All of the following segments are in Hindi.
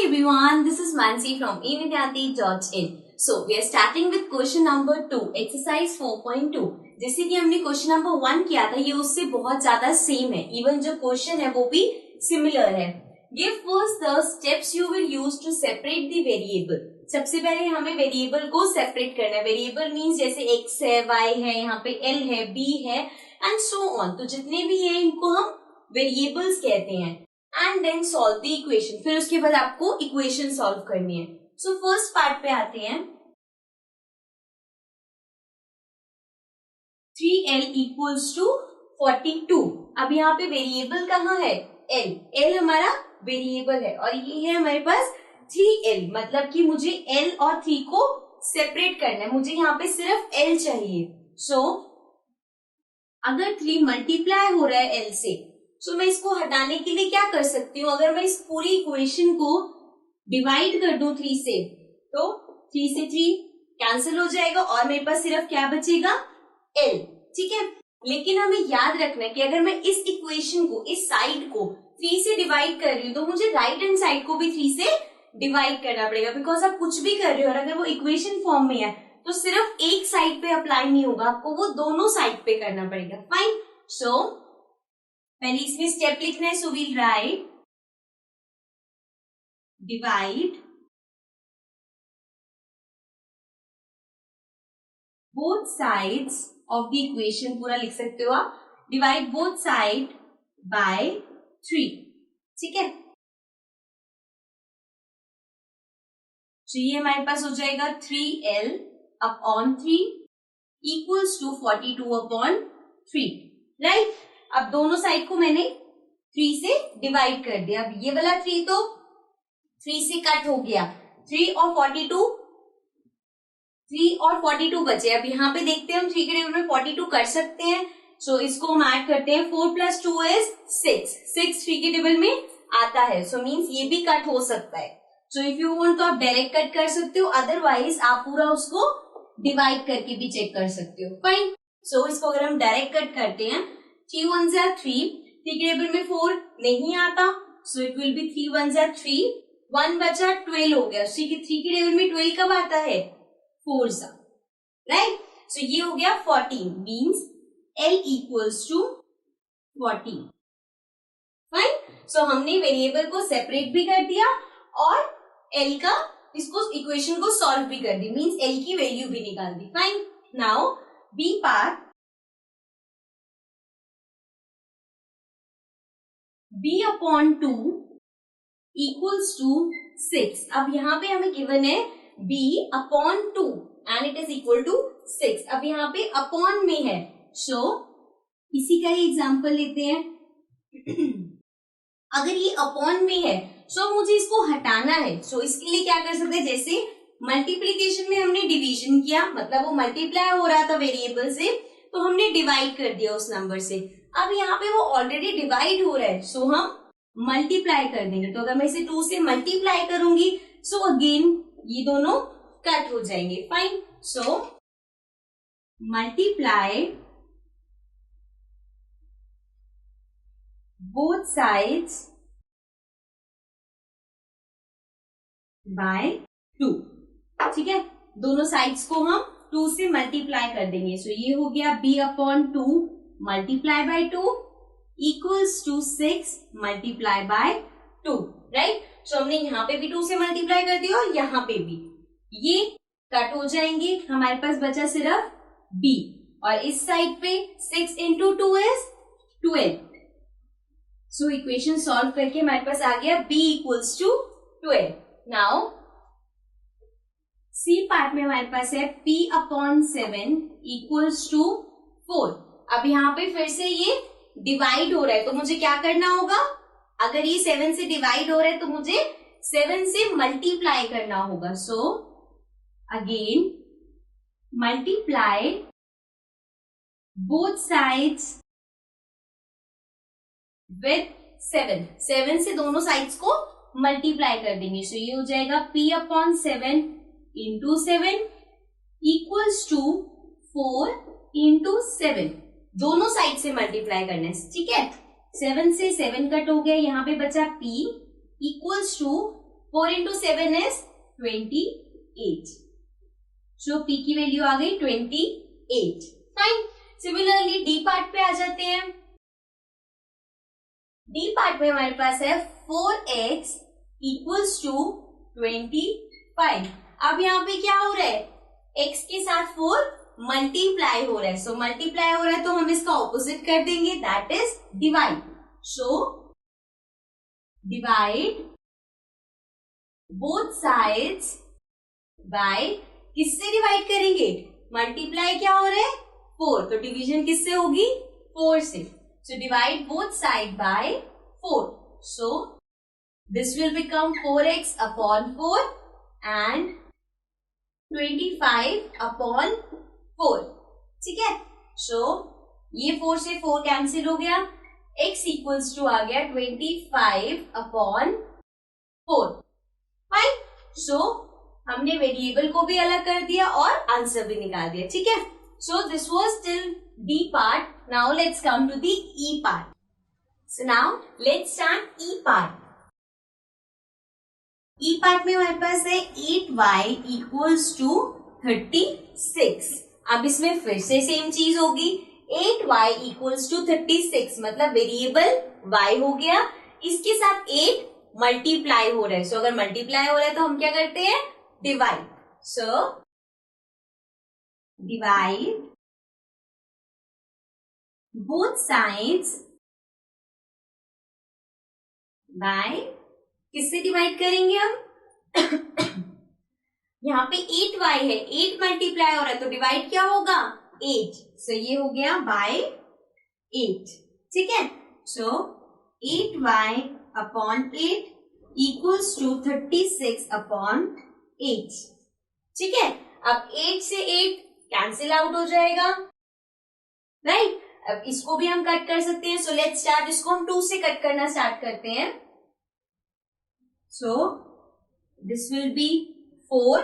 Hi everyone, this is Mansi from evidyati.in. So we are starting with question number 2, exercise 4.2. जैसे कि हमने क्वेश्चन नंबर 1 किया था, ये उससे बहुत ज्यादा सेम है. इवन जो क्वेश्चन है वो भी सिमिलर है. Give first the steps you will use to separate the variable. सबसे पहले हमें वेरिएबल को सेपरेट करना है. वेरिएबल मीन्स जैसे x है, y है, यहाँ पे l है, b है एंड सो ऑन. तो जितने भी हैं इनको हम वेरिएबल्स कहते हैं. And then solve the equation. फिर उसके बाद आपको इक्वेशन सॉल्व करनी है. सो फर्स्ट पार्ट पे आते हैं. 3l equals to 42. अब यहाँ पे वेरिएबल कहाँ है? l. l हमारा वेरिएबल है और ये है हमारे पास 3l. मतलब कि मुझे l और 3 को सेपरेट करना है. मुझे यहाँ पे सिर्फ l चाहिए. सो अगर 3 मल्टीप्लाई हो रहा है l से, सो मैं इसको हटाने के लिए क्या कर सकती हूँ? अगर मैं इस पूरी इक्वेशन को डिवाइड कर दूं 3 से, तो 3 से 3 कैंसिल हो जाएगा और मेरे पास सिर्फ क्या बचेगा? l. ठीक है. लेकिन हमें याद रखना है कि अगर मैं इस इक्वेशन को, इस साइड को 3 से डिवाइड कर रही हूँ, तो मुझे राइट हैंड साइड को भी 3 से डिवाइड करना पड़ेगा. बिकॉज आप कुछ भी कर रहे हो और अगर वो इक्वेशन फॉर्म में है तो सिर्फ एक साइड पे अप्लाई नहीं होगा, आपको वो दोनों साइड पे करना पड़ेगा. फाइन. सो पहले इसमें स्टेप लिखना है. So we'll write divide both sides of the equation. पूरा लिख सकते हो आप. Divide both side by 3. ठीक है. तो ये हमारे पास हो जाएगा 3l upon 3 equals to 42 upon 3. Right. अब दोनों साइड को मैंने 3 से डिवाइड कर दिया. अब ये वाला 3 तो 3 से कट हो गया. 3 और 42 बचे. अब यहाँ पे देखते हैं हम 3 के टेबल में 42 कर सकते हैं. सो इसको हम ऐड करते हैं. 4 + 2 इज 6. 6 3 के टेबल में आता है. सो मीन्स ये भी कट हो सकता है. सो इफ यू वांट तो आप डायरेक्ट कट कर सकते हो, अदरवाइज आप पूरा उसको डिवाइड करके भी चेक कर सकते हो. फाइन. सो इसको अगर हम डायरेक्ट कट करते हैं, 3 1 जा 3. 3 के टेबल में 4 नहीं आता. सो इट विल बी 3 1 जा 3. 1 बचा 12 हो गया. 3 के टेबल में 12 कब आता है? 4 सा. राइट. सो ये हो गया 14. Means l equals to 14. Fine. So हमने वेरिएबल को सेपरेट भी कर दिया और l का इसको इक्वेशन को सॉल्व भी कर दी. मीन्स l की वैल्यू भी निकाल दी. Fine. Now B part. b upon 2 equals to 6. अब यहाँ पे हमें गिवन है b upon 2 and it is equal to 6. अब यहाँ पे अपॉन में है. सो इसी का ही एग्जाम्पल लेते हैं. अगर ये अपॉन में है सो मुझे इसको हटाना है. सो इसके लिए क्या कर सकते हैं? जैसे मल्टीप्लीकेशन में हमने डिवीजन किया, मतलब वो मल्टीप्लाई हो रहा था वेरिएबल से, तो हमने डिवाइड कर दिया उस नंबर से. अब यहाँ पे वो ऑलरेडी डिवाइड हो रहा है, सो हम मल्टीप्लाई कर देंगे. तो अगर मैं इसे 2 से मल्टीप्लाई करूंगी, सो अगेन ये दोनों कट हो जाएंगे. Fine. So multiply both sides by 2. ठीक है. दोनों साइड्स को हम 2 से मल्टीप्लाई कर देंगे. सो ये हो गया b upon 2 multiply by 2 equals to 6 multiply by 2. Right. So हमने यहाँ पे भी 2 से मल्टीप्लाई कर दिया और यहाँ पे भी. ये कट हो जाएंगे. हमारे पास बचा सिर्फ b और इस साइड पे 6 into 2 is 12. So equation solve करके हमारे पास आ गया b equals to 12. Now C part में हमारे पास है p अपॉन 7 इक्वल्स टू 4. अब यहाँ पे फिर से ये डिवाइड हो रहा है, तो मुझे क्या करना होगा? अगर ये 7 से डिवाइड हो रहा है तो मुझे 7 से मल्टीप्लाई करना होगा. So again multiply both sides with 7. 7 से दोनों साइड्स को मल्टीप्लाई कर देंगे. सो ये हो जाएगा p upon 7 into 7 equals to 4 into 7. दोनों साइड से मल्टीप्लाई करना है. ठीक है. 7 से 7 कट हो गया. यहाँ पे बचा p equals to 4 into 7 is 28. So P की वैल्यू आ गई 28. फाइन. सिमिलरली डी पार्ट पे आ जाते हैं. डी पार्ट में हमारे पास है 4x इक्वल्स टू 25. अब यहाँ पे क्या हो रहा है, x के साथ 4 मल्टीप्लाई हो रहा है. सो मल्टीप्लाई हो रहा है तो हम इसका ऑपोजिट कर देंगे, that is divide. So divide both sides by, किससे डिवाइड करेंगे, मल्टीप्लाई क्या हो रहा है 4, तो डिवीजन किससे होगी 4 से. So divide both side by 4. So this will become 4x upon 4 and 25 upon 4. ठीक है. So ये 4 से 4 कैंसिल हो गया. x इक्वल्स टू आ गया 25 upon 4. फाइन. So हमने वेरिएबल को भी अलग कर दिया और आंसर भी निकाल दिया. ठीक है. So this was till D part. Now let's come to the E part. So now let's start E part. E part में हमारे पास है 8y equals to 36. अब इसमें फिर से सेम चीज होगी. 8y equals to 36 मतलब वेरिएबल y हो गया, इसके साथ 8 मल्टीप्लाई हो रहा है. सो अगर मल्टीप्लाई हो रहा है तो हम क्या करते हैं, divide. So divide both sides by, किससे डिवाइड करेंगे हम यहाँ पे 8y है, 8 मल्टीप्लाई हो रहा है तो डिवाइड क्या होगा 8. सो ये हो गया बाय 8. ठीक है. So 8y upon 8 equals to 36 upon 8. ठीक है. अब 8 से 8 कैंसिल आउट हो जाएगा, राइट. अब इसको भी हम कट कर सकते हैं. सो लेट्स स्टार्ट, इसको हम 2 से कट करना स्टार्ट करते हैं. So this will be 4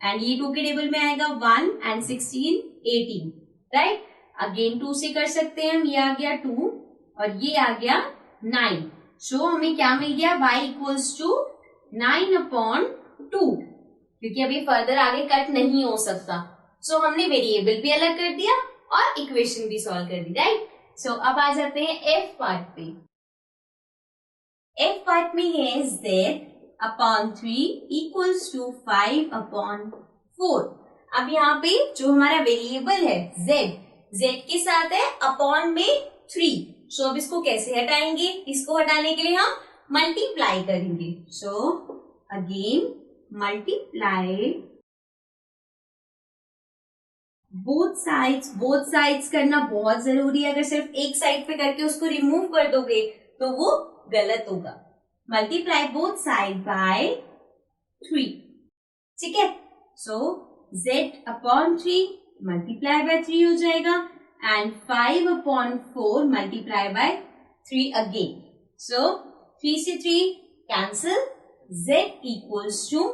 and ये 2 के टेबल में आएगा 1 एंड 16 18, राइट. अगेन 2 से कर सकते हैं हम. ये आ गया 2 और ये आ गया 9. सो हमें क्या मिल गया, y इक्वल्स टू 9 अपॉन 2, क्योंकि अभी फर्दर आगे कट नहीं हो सकता. सो हमने वेरिएबल भी अलग कर दिया और इक्वेशन भी सॉल्व कर दी, राइट. सो अब आ जाते हैं एफ पार्ट पे. एफ पार्ट में है z upon 3 equals to 5 upon 4. अब यहाँ पे जो हमारा वेरिएबल है z के साथ है अपॉन में 3. सो अब इसको कैसे हटाएंगे, इसको हटाने के लिए हम मल्टीप्लाई करेंगे. So again multiply both sides करना बहुत जरूरी है. अगर सिर्फ एक साइड पे करके उसको रिमूव कर दोगे तो वो गलत होगा. Multiply both side by 3. ठीक है. So z upon 3 multiply by 3 हो जाएगा and 5 upon 4 multiply by 3 again. So 3 से 3 cancel, z equals to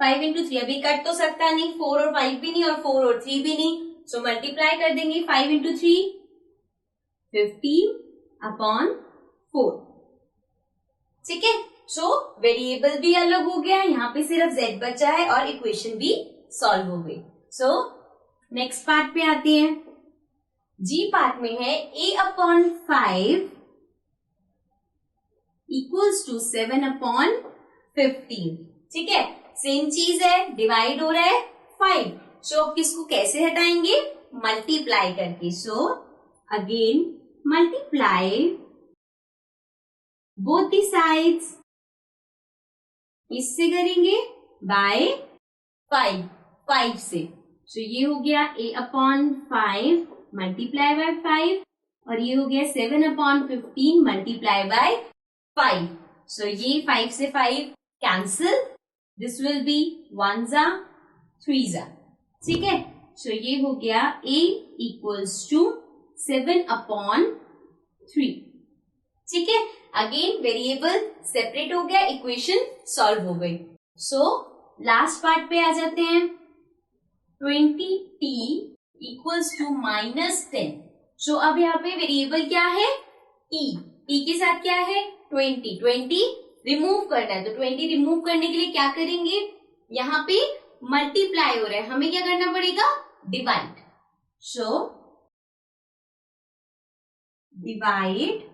5 into 3. अभी कट तो सकता नहीं, 4 और 5 भी नहीं और 4 और 3 भी नहीं. सो मल्टीप्लाई कर देंगे 5 इंटू 3 15 अपॉन 4. ठीक है. सो वेरिएबल भी अलग हो गया, यहाँ पे सिर्फ z बचा है और इक्वेशन भी सॉल्व हो गई. सो नेक्स्ट पार्ट पे आते हैं. जी पार्ट में है a upon 5 equals to 7 upon 15. ठीक है. सेम चीज है, डिवाइड हो रहा है 5. सो अब किसको कैसे हटाएंगे, मल्टीप्लाई करके. So again multiply both the sides, इससे करेंगे बाय 5 से. सो ये हो गया a अपॉन 5 मल्टीप्लाई बाय 5 और ये हो गया 7 अपॉन 15 मल्टीप्लाई बाय 5. सो ये 5 से 5 कैंसिल, दिस विल बी 1 जा 3 जा. ठीक है. सो ये हो गया a इक्वल्स टू 7 अपॉन 3. ठीक है. अगेन वेरिएबल सेपरेट हो गया, इक्वेशन सॉल्व हो गई. सो लास्ट पार्ट पे आ जाते हैं. 20t equals to -10. सो अब यहाँ पे वेरिएबल क्या है, t के साथ क्या है 20 रिमूव करना है, तो 20 रिमूव करने के लिए क्या करेंगे, यहाँ पे मल्टीप्लाई हो रहा है, हमें क्या करना पड़ेगा, divide. So divide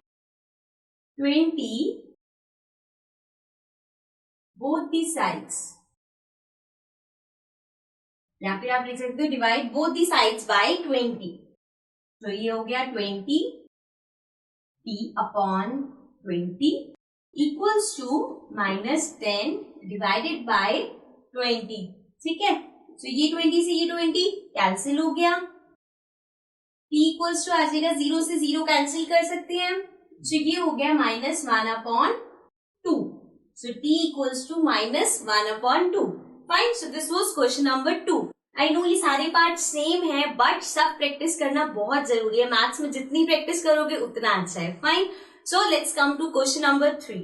20 both the sides, या फिर आप लिख सकते हो divide both the sides by 20. तो ये हो गया 20 t upon 20 equals to -10 divided by 20. ठीक है, तो ये 20 से ये 20 कैंसिल हो गया, t इक्वल्स टू आ जाएगा 0 से 0 कैंसिल कर सकते हैं, तो ये हो गया -1 upon 2. So t equals to -1 upon 2. Fine. So this was question number 2. I know ये सारे पार्ट सेम है, बट सब प्रैक्टिस करना बहुत जरूरी है. मैथ्स में जितनी प्रैक्टिस करोगे उतना अच्छा है. Fine. So let's come to question number 3.